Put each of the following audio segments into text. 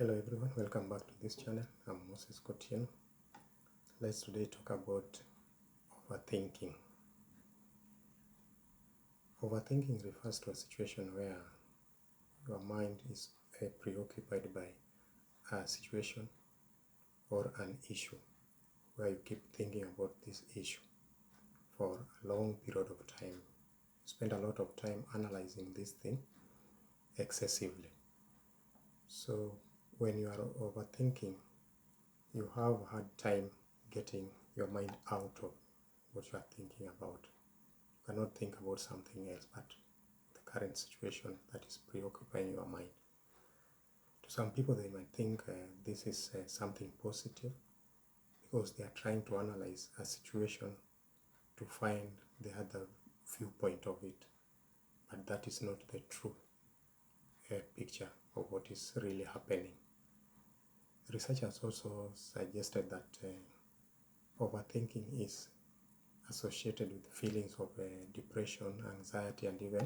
Hello everyone, welcome back to this channel. I'm Moses Kotieno. Let's today talk about overthinking. Overthinking refers to a situation where your mind is preoccupied by a situation or an issue, where you keep thinking about this issue for a long period of time. You spend a lot of time analyzing this thing excessively. So when you are overthinking, you have a hard time getting your mind out of what you are thinking about. You cannot think about something else but the current situation that is preoccupying your mind. To some people, they might think this is something positive because they are trying to analyze a situation to find the other viewpoint of it. But that is not the true picture of what is really happening. Research has also suggested that overthinking is associated with feelings of depression, anxiety, and even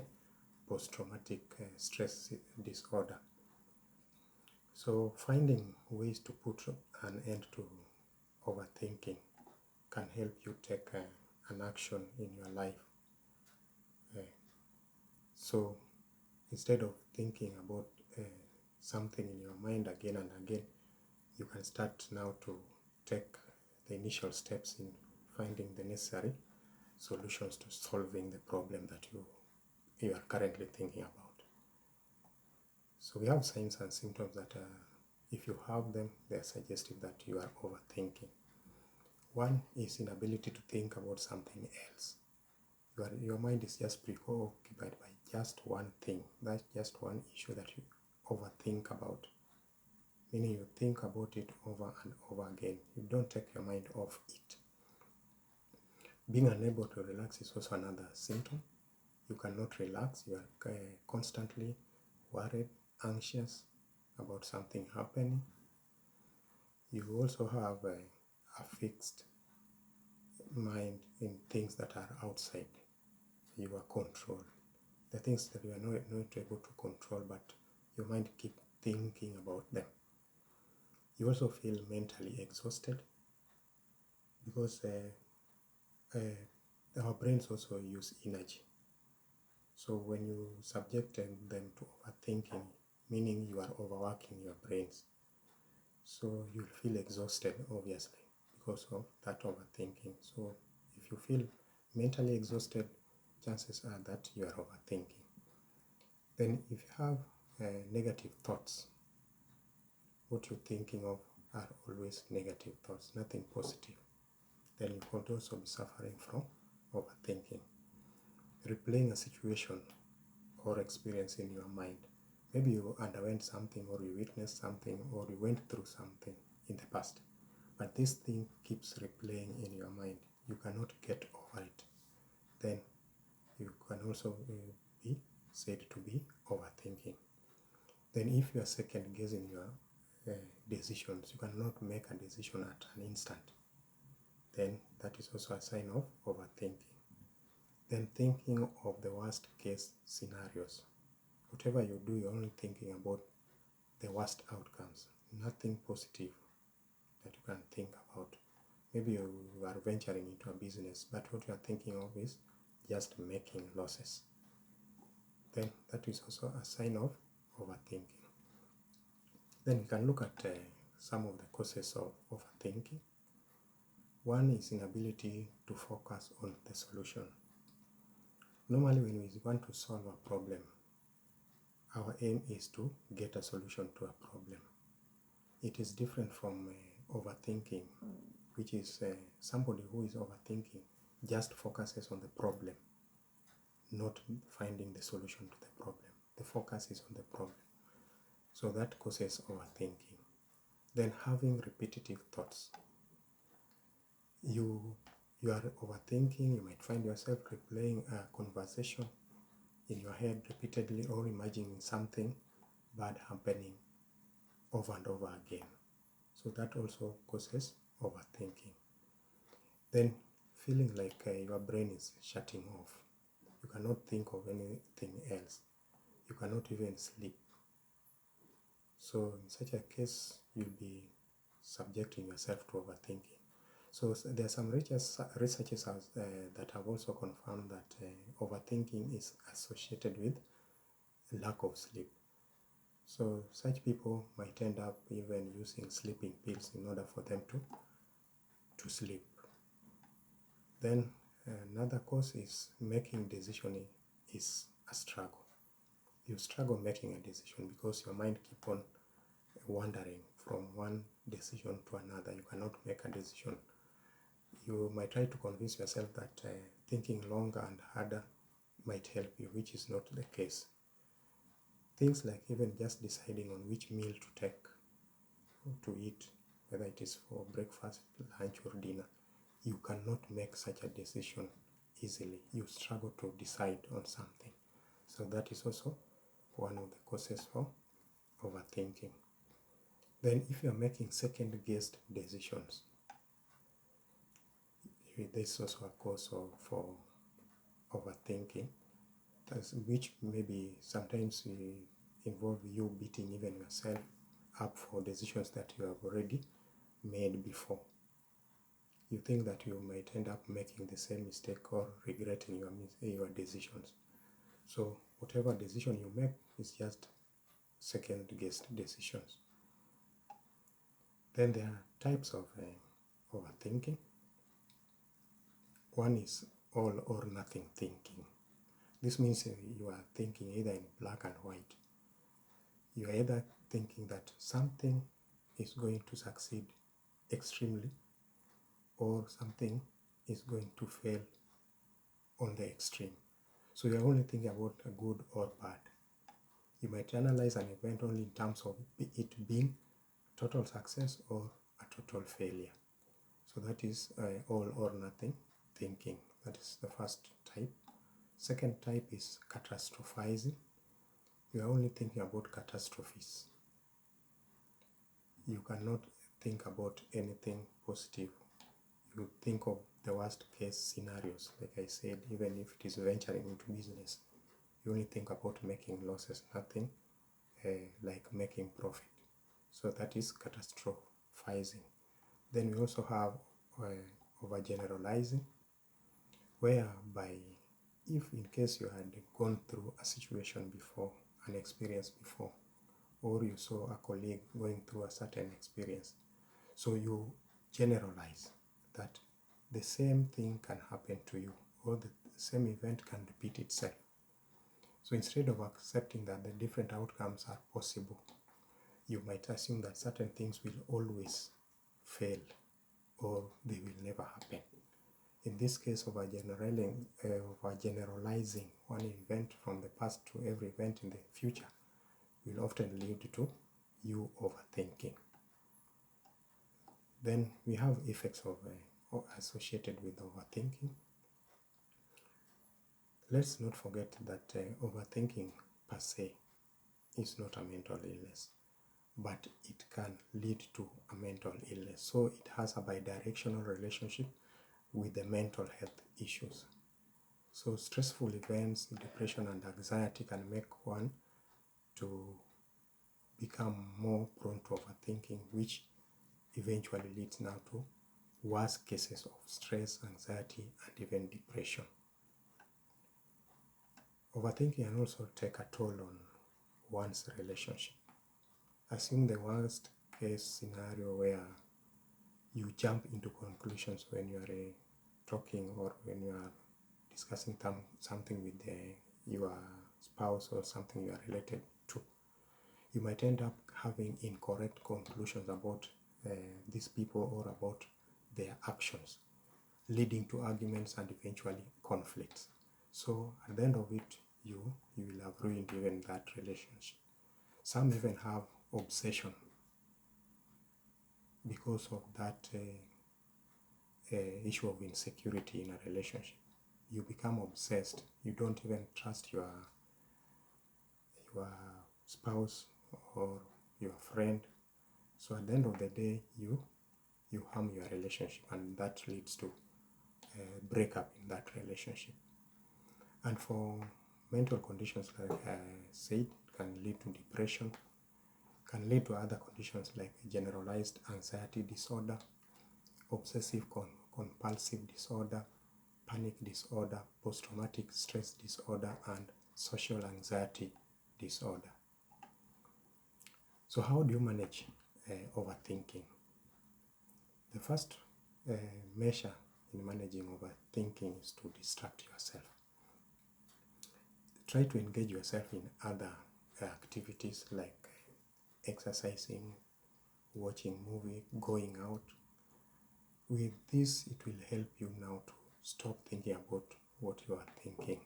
post-traumatic stress disorder. So finding ways to put an end to overthinking can help you take an action in your life. So instead of thinking about something in your mind again and again, you can start now to take the initial steps in finding the necessary solutions to solving the problem that you are currently thinking about. So we have signs and symptoms that if you have them, they are suggestive that you are overthinking. One is inability to think about something else. Your mind is just preoccupied by just one thing. That's just one issue that you overthink about. Meaning you think about it over and over again. You don't take your mind off it. Being unable to relax is also another symptom. You cannot relax. You are constantly worried, anxious about something happening. You also have a fixed mind in things that are outside your control. The things that you are not able to control, but your mind keeps thinking about them. You also feel mentally exhausted because our brains also use energy. So when you subject them to overthinking, meaning you are overworking your brains, so you'll feel exhausted, obviously, because of that overthinking. So if you feel mentally exhausted, chances are that you are overthinking. Then if you have negative thoughts, what you're thinking of are always negative thoughts, nothing positive, then you could also be suffering from overthinking. Replaying a situation or experience in your mind. Maybe you underwent something, or you witnessed something, or you went through something in the past, but this thing keeps replaying in your mind. You cannot get over it. Then you can also be said to be overthinking. Then if you are second guessing your decisions, you cannot make a decision at an instant, then that is also a sign of overthinking. Then thinking of the worst case scenarios. Whatever you do, you're only thinking about the worst outcomes, nothing positive that you can think about. Maybe you are venturing into a business, but what you are thinking of is just making losses. Then that is also a sign of overthinking. Then you can look at some of the causes of overthinking. One is inability to focus on the solution. Normally when we want to solve a problem, our aim is to get a solution to a problem. It is different from overthinking, which is somebody who is overthinking just focuses on the problem, not finding the solution to the problem. The focus is on the problem. So that causes overthinking. Then having repetitive thoughts. You are overthinking, you might find yourself replaying a conversation in your head repeatedly, or imagining something bad happening over and over again. So that also causes overthinking. Then feeling like your brain is shutting off. You cannot think of anything else. You cannot even sleep. So in such a case, you'll be subjecting yourself to overthinking. So there are some researchers that have also confirmed that overthinking is associated with lack of sleep. So such people might end up even using sleeping pills in order for them to sleep. Then another cause is making decision is a struggle. You struggle making a decision because your mind keep on wandering from one decision to another. You cannot make a decision. You might try to convince yourself that thinking longer and harder might help you, which is not the case. Things like even just deciding on which meal to take, to eat, whether it is for breakfast, lunch, or dinner, you cannot make such a decision easily. You struggle to decide on something. So that is also one of the causes for overthinking. Then if you are making second-guessed decisions, this is also a cause for overthinking, which maybe sometimes involve you beating even yourself up for decisions that you have already made before. You think that you might end up making the same mistake or regretting your decisions. So whatever decision you make is just second-guessed decisions. Then there are types of overthinking. One is all or nothing thinking. This means you are thinking either in black and white. You are either thinking that something is going to succeed extremely or something is going to fail on the extreme. So you are only thinking about a good or bad. You might analyze an event only in terms of it being total success or a total failure. So that is all or nothing thinking. That is the first type. Second type is catastrophizing. You are only thinking about catastrophes. You cannot think about anything positive. You think of the worst case scenarios. Like I said, even if it is venturing into business, you only think about making losses, nothing like making profit. So that is catastrophizing. Then we also have overgeneralizing, whereby if in case you had gone through a situation before, an experience before, or you saw a colleague going through a certain experience, so you generalize that the same thing can happen to you, or the same event can repeat itself. So instead of accepting that the different outcomes are possible, you might assume that certain things will always fail or they will never happen. In this case, overgeneralizing one event from the past to every event in the future will often lead to you overthinking. Then we have effects of associated with overthinking. Let's not forget that overthinking per se is not a mental illness, but it can lead to a mental illness. So it has a bidirectional relationship with the mental health issues. So stressful events, depression and anxiety can make one to become more prone to overthinking, which eventually leads now to worse cases of stress, anxiety, and even depression. Overthinking can also take a toll on one's relationship. Assume the worst case scenario where you jump into conclusions when you are talking or when you are discussing something with your spouse or something you are related to. You might end up having incorrect conclusions about these people or about their actions, leading to arguments and eventually conflicts. So at the end of it, you will have ruined even that relationship. Some even have obsession because of that issue of insecurity in a relationship. You become obsessed. You don't even trust your spouse or your friend. So at the end of the day, you harm your relationship, and that leads to breakup in that relationship. And for mental conditions, like I said, can lead to depression, can lead to other conditions like generalized anxiety disorder, obsessive compulsive disorder, panic disorder, post-traumatic stress disorder, and social anxiety disorder. So how do you manage overthinking? The first measure in managing overthinking is to distract yourself. Try to engage yourself in other activities like exercising, watching movie, going out. With this, it will help you now to stop thinking about what you are thinking.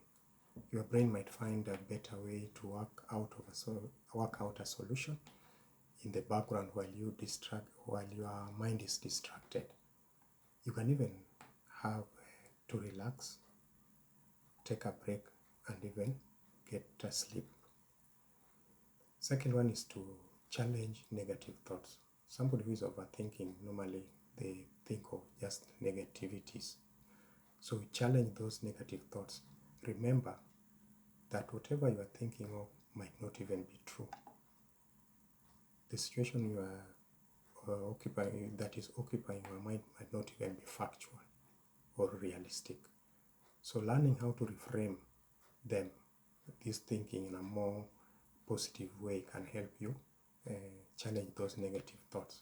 Your brain might find a better way to work out a solution in the background while your mind is distracted. You can even have to relax, take a break, and even get asleep. Second one is to challenge negative thoughts. Somebody who is overthinking, normally they think of just negativities. So challenge those negative thoughts. Remember that whatever you are thinking of might not even be true. The situation you are that is occupying your mind might not even be factual or realistic. So learning how to reframe this thinking in a more positive way can help you challenge those negative thoughts.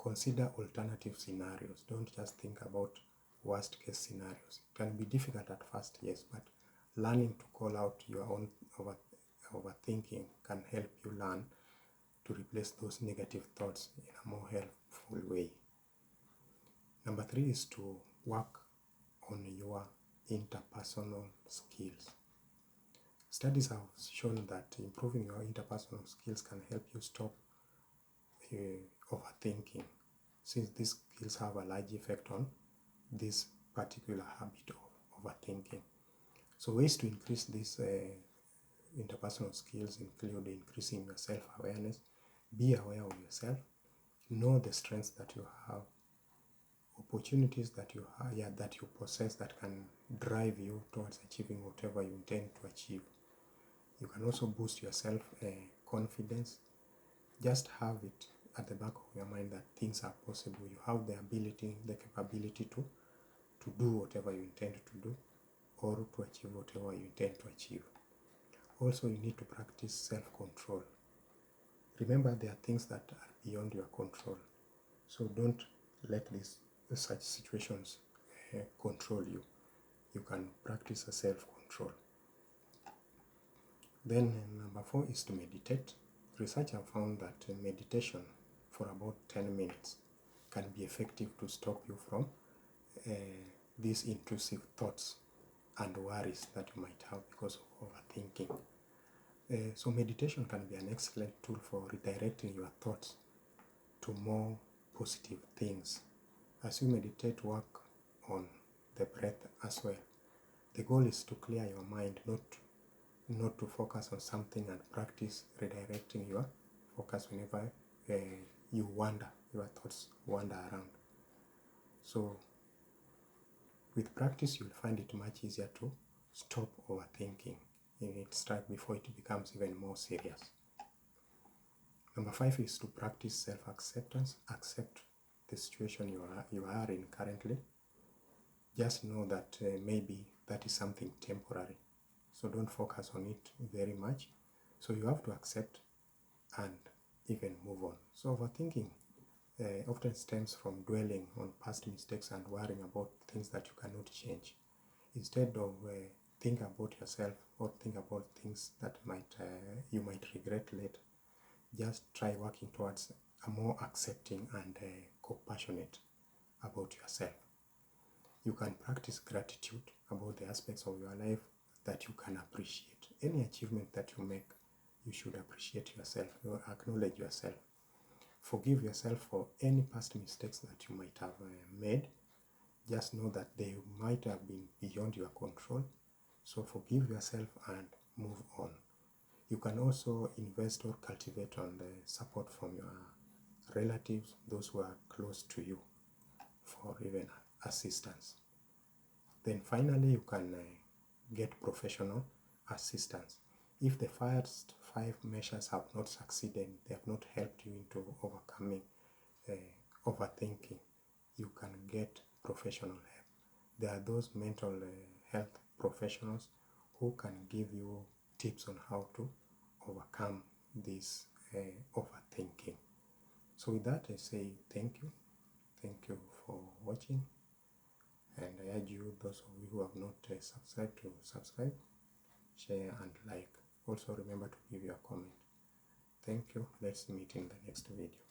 Consider alternative scenarios. Don't just think about worst case scenarios. It can be difficult at first, yes, but learning to call out your own overthinking can help you learn to replace those negative thoughts in a more helpful way. Number 3 is to work on your interpersonal skills. Studies have shown that improving your interpersonal skills can help you stop overthinking, since these skills have a large effect on this particular habit of overthinking. So ways to increase these interpersonal skills include increasing your self-awareness. Be aware of yourself. Know the strengths that you have, opportunities that you have, that you possess that can drive you towards achieving whatever you intend to achieve. You can also boost your self-confidence. Just have it at the back of your mind that things are possible. You have the ability, the capability to do whatever you intend to do, or to achieve whatever you intend to achieve. Also, you need to practice self-control. Remember, there are things that are beyond your control. So don't let such situations control you. You can practice a self-control. Then number 4 is to meditate. Research have found that meditation for about 10 minutes can be effective to stop you from these intrusive thoughts and worries that you might have because of overthinking. So meditation can be an excellent tool for redirecting your thoughts to more positive things. As you meditate, work on the breath as well. The goal is to clear your mind, not to focus on something, and practice redirecting your focus whenever your thoughts wander around. So with practice, you'll find it much easier to stop overthinking in its track before it becomes even more serious. Number 5 is to practice self-acceptance. Accept the situation you are in currently. Just know that maybe that is something temporary. So don't focus on it very much. So you have to accept and even move on. So overthinking often stems from dwelling on past mistakes and worrying about things that you cannot change. Instead of think about yourself or think about things that you might regret later, just try working towards a more accepting and compassionate about yourself. You can practice gratitude about the aspects of your life that you can appreciate. Any achievement that you make, you should appreciate yourself, or acknowledge yourself. Forgive yourself for any past mistakes that you might have made. Just know that they might have been beyond your control. So forgive yourself and move on. You can also invest or cultivate on the support from your relatives, those who are close to you, for even assistance. Then finally, you can get professional assistance. If the first 5 measures have not succeeded, they have not helped you into overcoming overthinking, you can get professional help. There are those mental health professionals who can give you tips on how to overcome this overthinking. So with that, I say thank you. Thank you for watching. And I urge you, those of you who have not subscribed, to subscribe, share and like. Also remember to give your comment. Thank you. Let's meet in the next video.